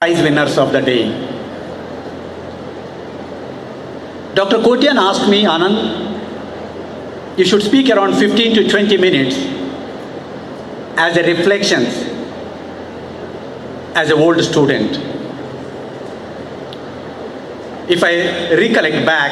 prize winners of the day. Dr. Kotian asked me, Anand, you should speak around 15 to 20 minutes as a reflections as a old student. If I recollect back,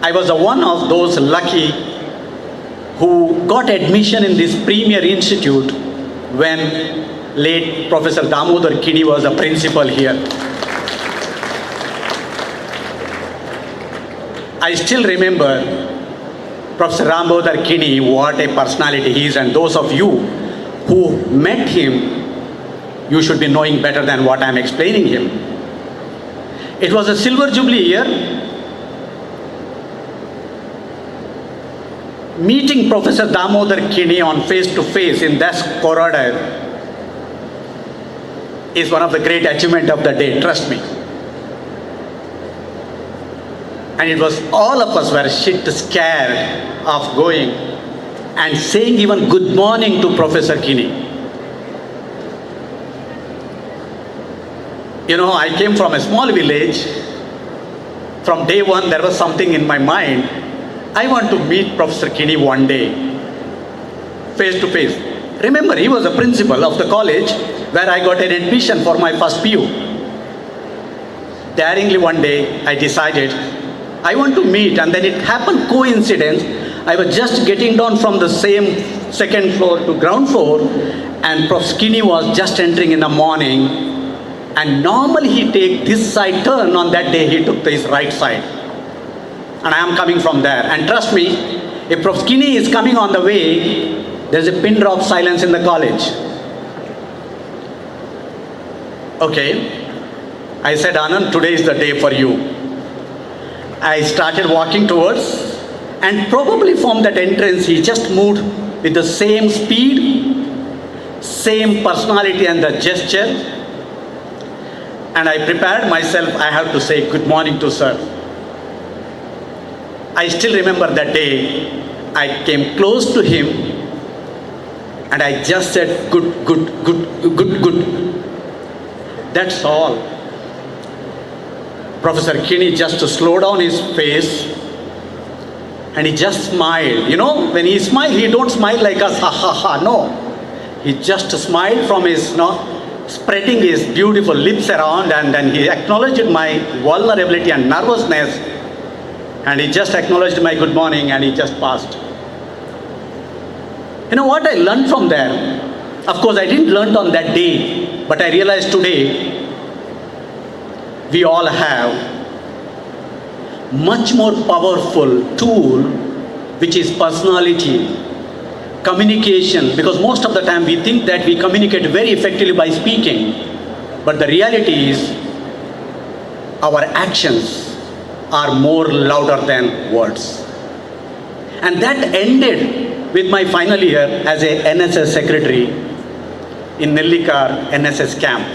I was one of those lucky who got admission in this premier institute when late Professor Damodar Kini was the principal here. I still remember Professor Damodar Kini, what a personality he is, and those of you who met him, you should be knowing better than what I am explaining him. It was a silver jubilee year. Meeting Professor Damodar Kini on face-to-face in that corridor is one of the great achievements of the day, trust me. And it was all of us were shit scared of going and saying even good morning to Professor Kini. You know, I came from a small village. From day one, there was something in my mind. I want to meet Professor Kini one day, face to face. Remember, he was the principal of the college where I got an admission for my first PU. Daringly one day, I decided I want to meet, and then it happened coincidence. I was just getting down from the same second floor to ground floor, and Prof. Kini was just entering in the morning, and normally he take this side turn. On that day, he took his right side. And I am coming from there. And trust me, if Prof. Kini is coming on the way, there's a pin drop silence in the college. Okay. I said, Anand, today is the day for you. I started walking towards, and probably from that entrance, he just moved with the same speed, same personality and the gesture. And I prepared myself, I have to say good morning to sir. I still remember that day, I came close to him and I just said, good. That's all. Professor Kini just slowed down his face and he just smiled. You know, when he smiled, he don't smile like us, ha ha ha, no. He just smiled from his, spreading his beautiful lips around, and then he acknowledged my vulnerability and nervousness, and he just acknowledged my good morning, and he just passed. You know what I learned from there? Of course, I didn't learn on that day, but I realized today, we all have much more powerful tool, which is personality, communication, because most of the time we think that we communicate very effectively by speaking, but the reality is our actions are more louder than words. And that ended with my final year as a NSS secretary in Nellikar NSS camp.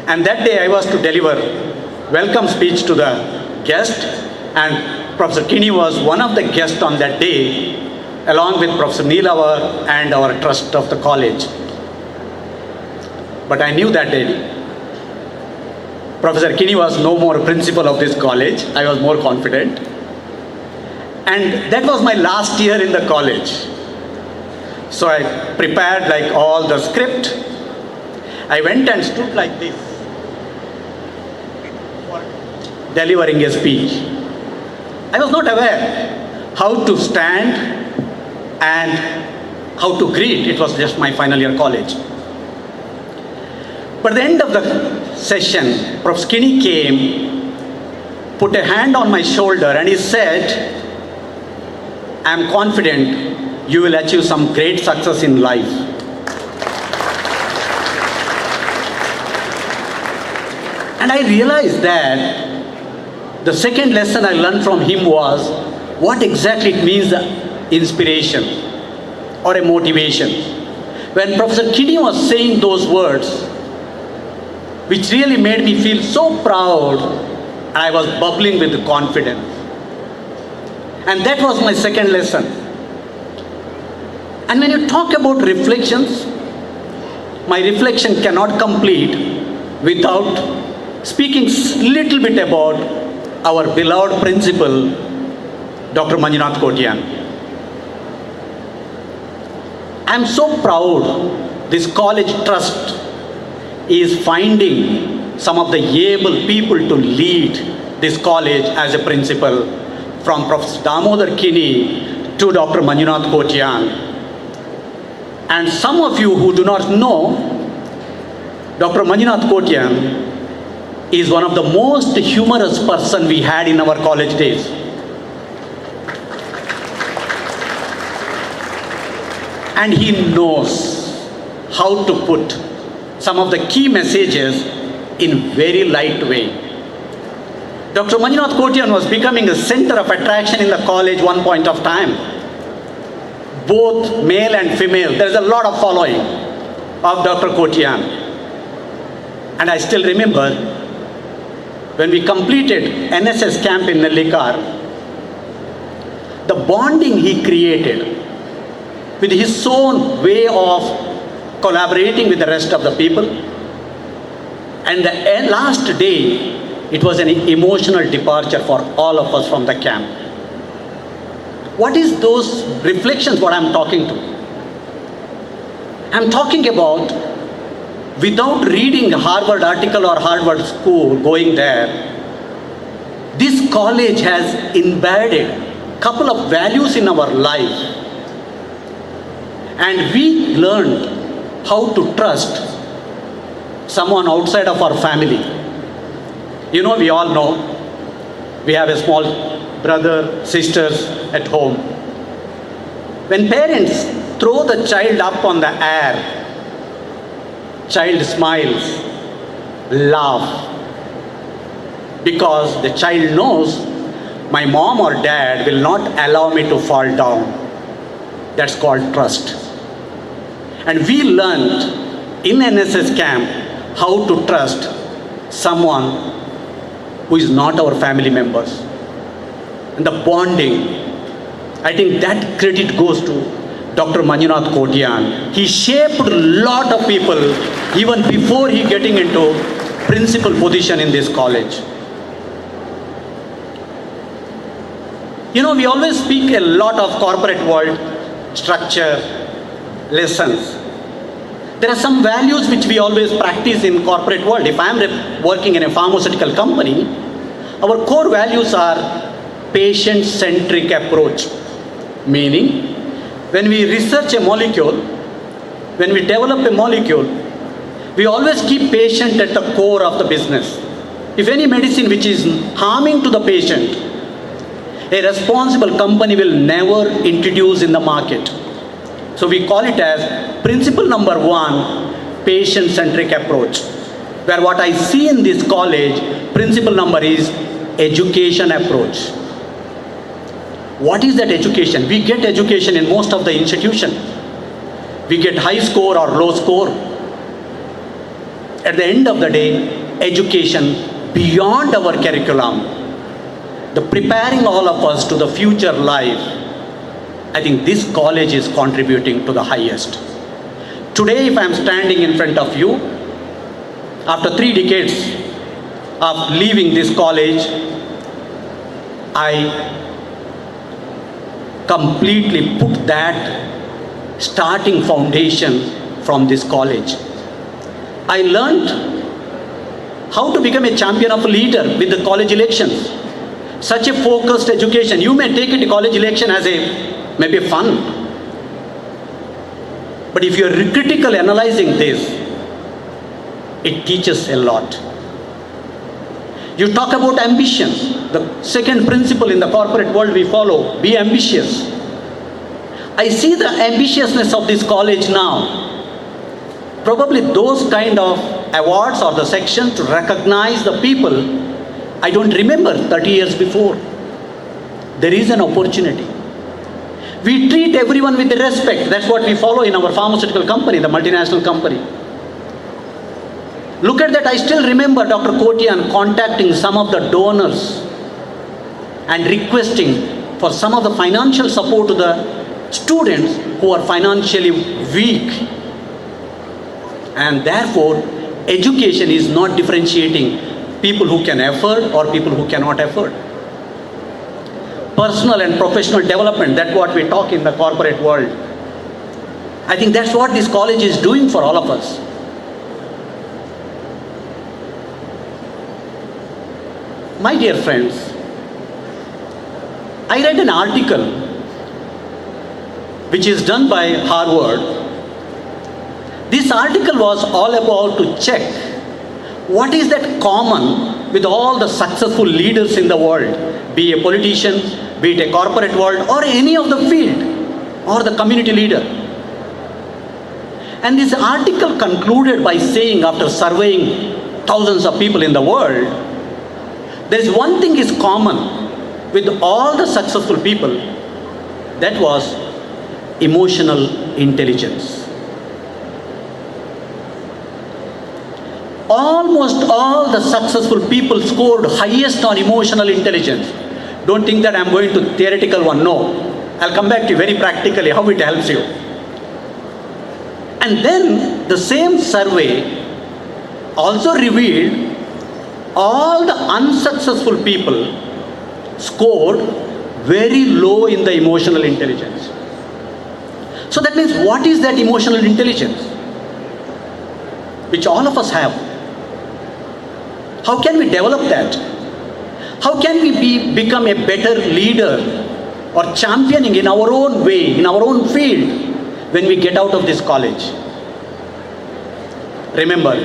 And that day I was to deliver welcome speech to the guest, and Professor Kini was one of the guests on that day, along with Professor Neelavar and our trust of the college. But I knew that day, Professor Kini was no more principal of this college. I was more confident. And that was my last year in the college. So I prepared like all the script. I went and stood like this, delivering a speech. I was not aware how to stand and how to greet. It was just my final year college. But at the end of the session, Prof. Kini came, put a hand on my shoulder, and he said, I am confident you will achieve some great success in life. And I realized that the second lesson I learned from him was what exactly it means, inspiration or a motivation. When Professor Kini was saying those words, which really made me feel so proud, I was bubbling with confidence. And that was my second lesson. And when you talk about reflections, my reflection cannot complete without speaking little bit about our beloved principal, Dr. Manjunath Kotian. I am so proud this college trust is finding some of the able people to lead this college as a principal, from Professor Damodar Kini to Dr. Manjunath Kotian. And some of you who do not know, Dr. Manjunath Kotian is one of the most humorous person we had in our college days. And he knows how to put some of the key messages in very light way. Dr. Manjunath Kotian was becoming a center of attraction in the college one point of time. Both male and female, there is a lot of following of Dr. Kotian. And I still remember when we completed NSS camp in Nellikar, the bonding he created with his own way of collaborating with the rest of the people. And the last day, it was an emotional departure for all of us from the camp. What is those reflections what I'm talking to? I'm talking about, without reading a Harvard article or Harvard school, going there, this college has embedded a couple of values in our life. And we learned how to trust someone outside of our family. You know, we all know, we have a small brother, sisters at home. When parents throw the child up on the air, child smiles, laugh, because the child knows my mom or dad will not allow me to fall down. That's called trust. And we learned in NSS camp how to trust someone who is not our family members. And the bonding, I think that credit goes to Dr. Manjunath Kotian. He shaped a lot of people even before he getting into principal position in this college. You know, we always speak a lot of corporate world structure, lessons. There are some values which we always practice in corporate world. If I am working in a pharmaceutical company, our core values are patient-centric approach. Meaning, when we research a molecule, when we develop a molecule, we always keep patient at the core of the business. If any medicine which is harming to the patient, a responsible company will never introduce in the market. So we call it as principle number 1, patient-centric approach. Where what I see in this college, principle number is education approach. What is that education? We get education in most of the institutions. We get high score or low score. At the end of the day, education beyond our curriculum, the preparing all of us to the future life, I think this college is contributing to the highest. Today, if I'm standing in front of you, after 3 decades of leaving this college, I completely put that starting foundation from this college. I learned how to become a champion of a leader with the college elections. Such a focused education. You may take it to college election as a maybe fun. But if you're critically analyzing this, it teaches a lot. You talk about ambition. The second principle in the corporate world we follow, be ambitious. I see the ambitiousness of this college now. Probably those kind of awards or the section to recognize the people, I don't remember 30 years before. There is an opportunity. We treat everyone with respect. That's what we follow in our pharmaceutical company, the multinational company. Look at that, I still remember Dr. Kotian contacting some of the donors and requesting for some of the financial support to the students who are financially weak. And therefore, education is not differentiating people who can afford or people who cannot afford. Personal and professional development, that's what we talk in the corporate world. I think that's what this college is doing for all of us. My dear friends, I read an article which is done by Harvard. This article was all about to check what is that common with all the successful leaders in the world, be a politician, be it a corporate world, or any of the field, or the community leader. And this article concluded by saying, after surveying thousands of people in the world, there is one thing is common with all the successful people, that was emotional intelligence. Almost all the successful people scored highest on emotional intelligence. Don't think that I'm going to theoretical one, no. I'll come back to you very practically how it helps you. And then the same survey also revealed all the unsuccessful people scored very low in the emotional intelligence. So that means, what is that emotional intelligence which all of us have? How can we develop that? How can we become a better leader or championing in our own way, in our own field, when we get out of this college? Remember,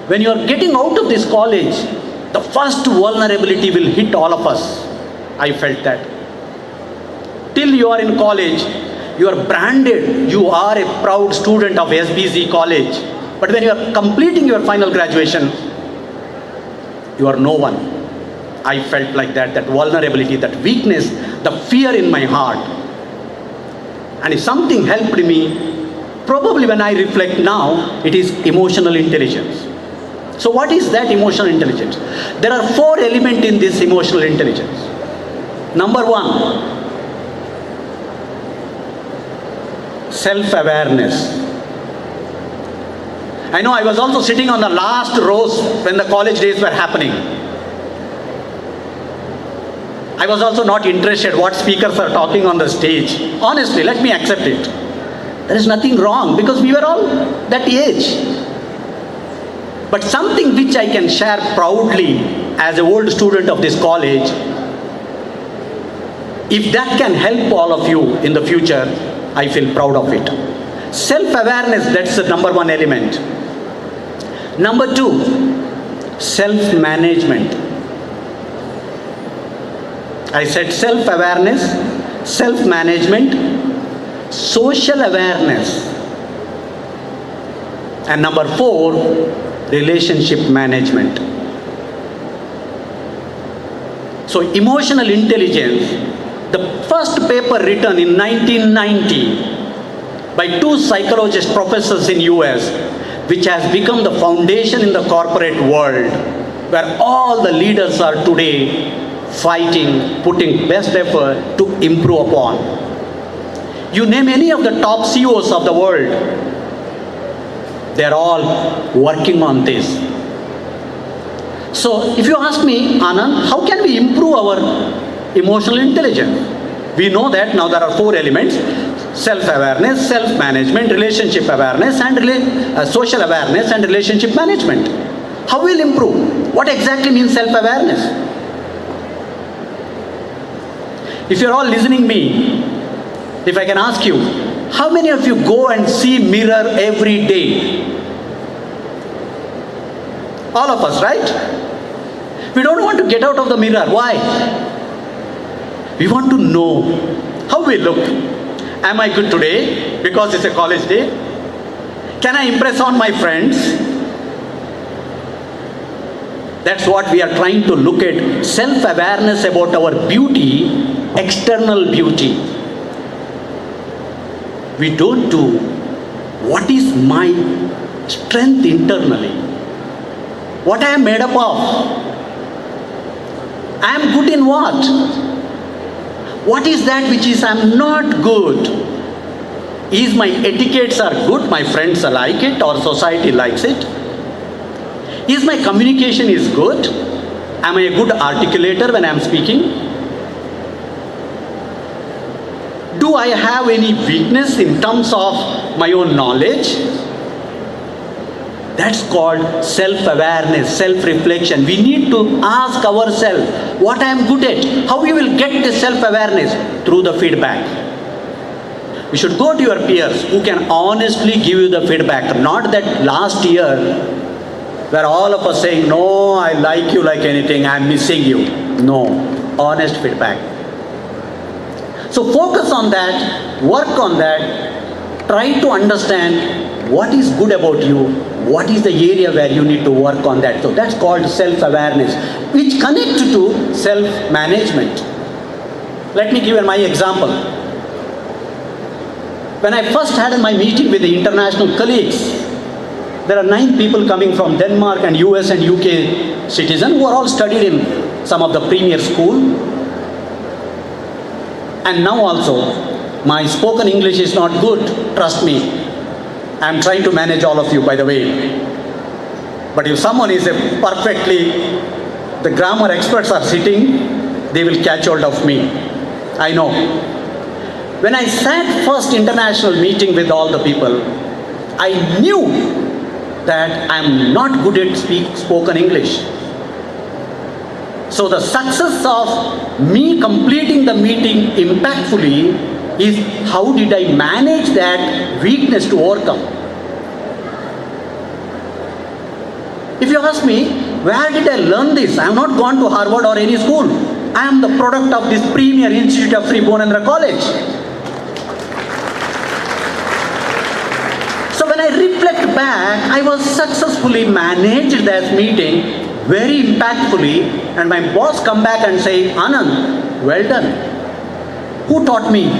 when you are getting out of this college, the first vulnerability will hit all of us. I felt that. Till you are in college, you are branded, you are a proud student of SBZ college. But when you are completing your final graduation, you are no one. I felt like that vulnerability, that weakness, the fear in my heart. And if something helped me, probably when I reflect now, it is emotional intelligence. So what is that emotional intelligence? There are 4 elements in this emotional intelligence. Number 1, self-awareness. I know I was also sitting on the last rows when the college days were happening. I was also not interested what speakers are talking on the stage. Honestly, let me accept it. There is nothing wrong because we were all that age. But something which I can share proudly as an old student of this college, if that can help all of you in the future, I feel proud of it. Self-awareness, that's the number 1 element. Number 2, self-management. I said self-awareness, self-management, social awareness. And number 4, relationship management. So emotional intelligence, the first paper written in 1990 by 2 psychologist professors in US, which has become the foundation in the corporate world, where all the leaders are today fighting, putting best effort to improve upon. You name any of the top CEOs of the world, they're all working on this. So if you ask me, Anand, how can we improve our emotional intelligence? We know that now there are 4 elements: self-awareness, self-management, relationship awareness, and social awareness and relationship management. How will improve? What exactly means self-awareness? If you're all listening me, if I can ask you, how many of you go and see mirror every day? All of us, right? We don't want to get out of the mirror. Why? We want to know how we look. Am I good today because it's a college day? Can I impress on my friends? That's what we are trying to look at. Self-awareness about our beauty, external beauty. We don't do what is my strength internally, what I am made up of. I am good in what? What is that which is I am not good? Is my etiquettes are good, my friends like it, or society likes it? Is my communication is good? Am I a good articulator when I am speaking? Do I have any weakness in terms of my own knowledge? That's called self-awareness, self-reflection. We need to ask ourselves what I am good at. How you will get this self-awareness? Through the feedback. You should go to your peers who can honestly give you the feedback. Not that last year where all of us saying, no, I like you like anything, I am missing you. No, honest feedback. So focus on that, work on that, try to understand what is good about you, what is the area where you need to work on that. So that's called self-awareness, which connects to self-management. Let me give you my example. When I first had my meeting with the international colleagues, there are 9 people coming from Denmark and US and UK citizens who are all studied in some of the premier school. And now also, my spoken English is not good, trust me. I am trying to manage all of you, by the way. But if someone is the grammar experts are sitting, they will catch hold of me. I know. When I sat first international meeting with all the people, I knew that I am not good at spoken English. So the success of me completing the meeting impactfully is how did I manage that weakness to overcome. If you ask me, where did I learn this? I have not gone to Harvard or any school. I am the product of this premier institute of Sri College. So when I reflect back, I was successfully managed that meeting very impactfully, and my boss come back and say, Anand, well done. Who taught me?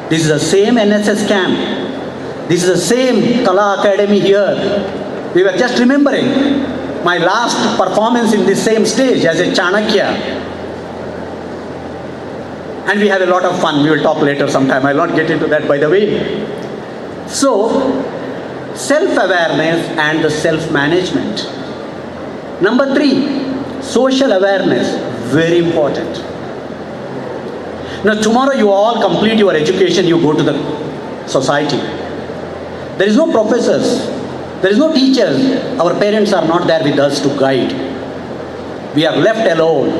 This is the same NSS camp. This is the same Kala Academy here. We were just remembering my last performance in this same stage as a Chanakya. And we had a lot of fun. We will talk later sometime. I will not get into that, by the way. So, self-awareness and the self-management. Number 3, social awareness, very important. Now tomorrow you all complete your education, you go to the society. There is no professors, there is no teachers, our parents are not there with us to guide. We are left alone.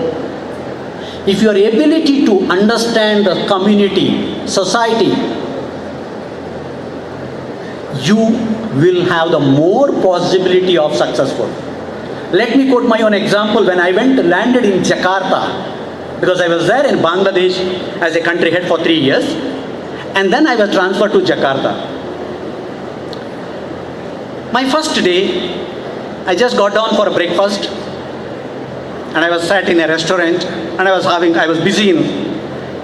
If your ability to understand the community, society, you will have the more possibility of successful. Let me quote my own example. When I landed in Jakarta, because I was there in Bangladesh as a country head for 3 years, and then I was transferred to Jakarta. My first day, I just got down for a breakfast, and I was sat in a restaurant, and I was busy in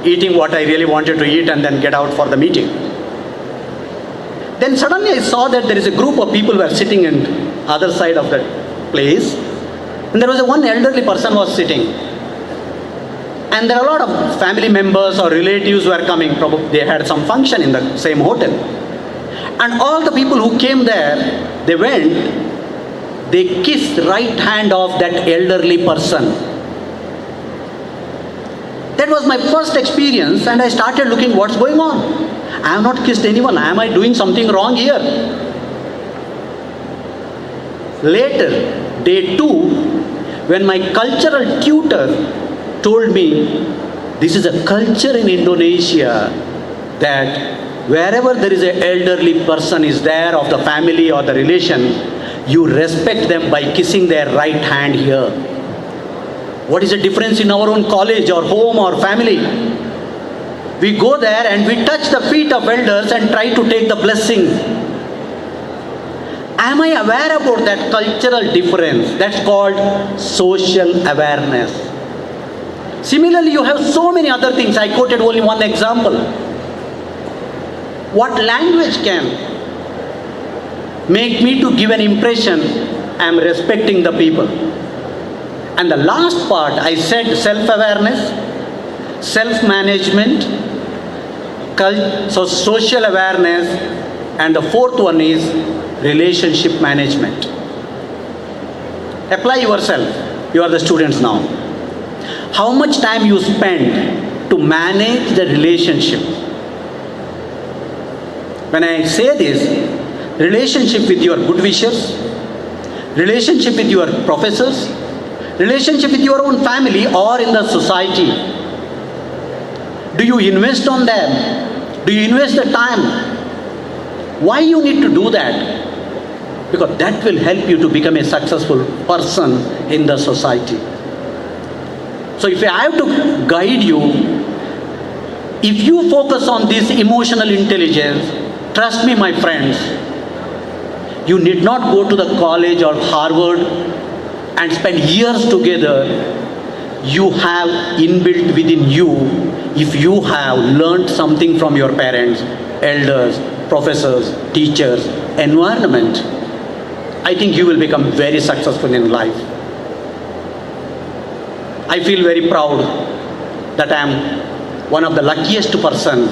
eating what I really wanted to eat and then get out for the meeting. Then suddenly I saw that there is a group of people who were sitting in other side of the place, and there was one elderly person was sitting, and there are a lot of family members or relatives who were coming. Probably they had some function in the same hotel, and all the people who came there, they kissed right hand of that elderly person. That was my first experience, and I started looking what's going on. I have not kissed anyone. Am I doing something wrong here? Later, day 2, when my cultural tutor told me, this is a culture in Indonesia that wherever there is an elderly person is there of the family or the relation, you respect them by kissing their right hand here. What is the difference in our own college or home or family? We go there and we touch the feet of elders and try to take the blessing. Am I aware about that cultural difference? That's called social awareness. Similarly, you have so many other things. I quoted only one example. What language can make me to give an impression I am respecting the people? And the last part, I said self-awareness, self-management, So social awareness, and the fourth one is relationship management. Apply yourself. You are the students now. How much time you spend to manage the relationship? When I say this, relationship with your good wishers, relationship with your professors, relationship with your own family or in the society. Do you invest on them? Do you invest the time? Why you need to do that? Because that will help you to become a successful person in the society. So if I have to guide you, if you focus on this emotional intelligence, trust me, my friends, you need not go to the college or Harvard and spend years together. You have inbuilt within you, if you have learned something from your parents, elders, professors, teachers, environment, I think you will become very successful in life. I feel very proud that I am one of the luckiest person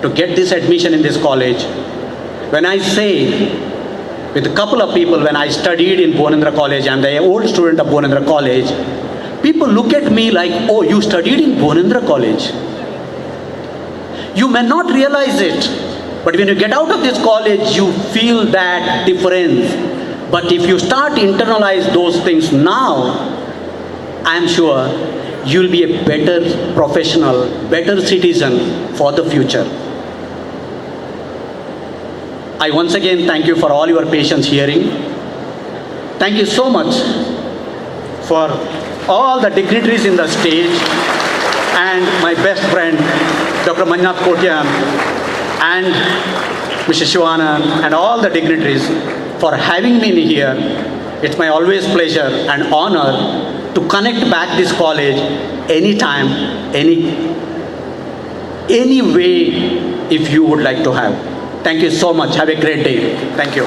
to get this admission in this college. When I say, with a couple of people, when I studied in Bhuvanendra College, I'm the old student of Bhuvanendra College, people look at me like, oh, you studied in Bhuvanendra College. You may not realize it, but when you get out of this college, you feel that difference. But if you start internalize those things now, I am sure you'll be a better professional, better citizen for the future. I once again thank you for all your patience hearing. Thank you so much for all the dignitaries in the stage and my best friend, Dr. Mannath Kotian and Mr. Shivanand and all the dignitaries for having me here. It's my always pleasure and honor to connect back this college anytime, any way if you would like to have. Thank you so much. Have a great day. Thank you.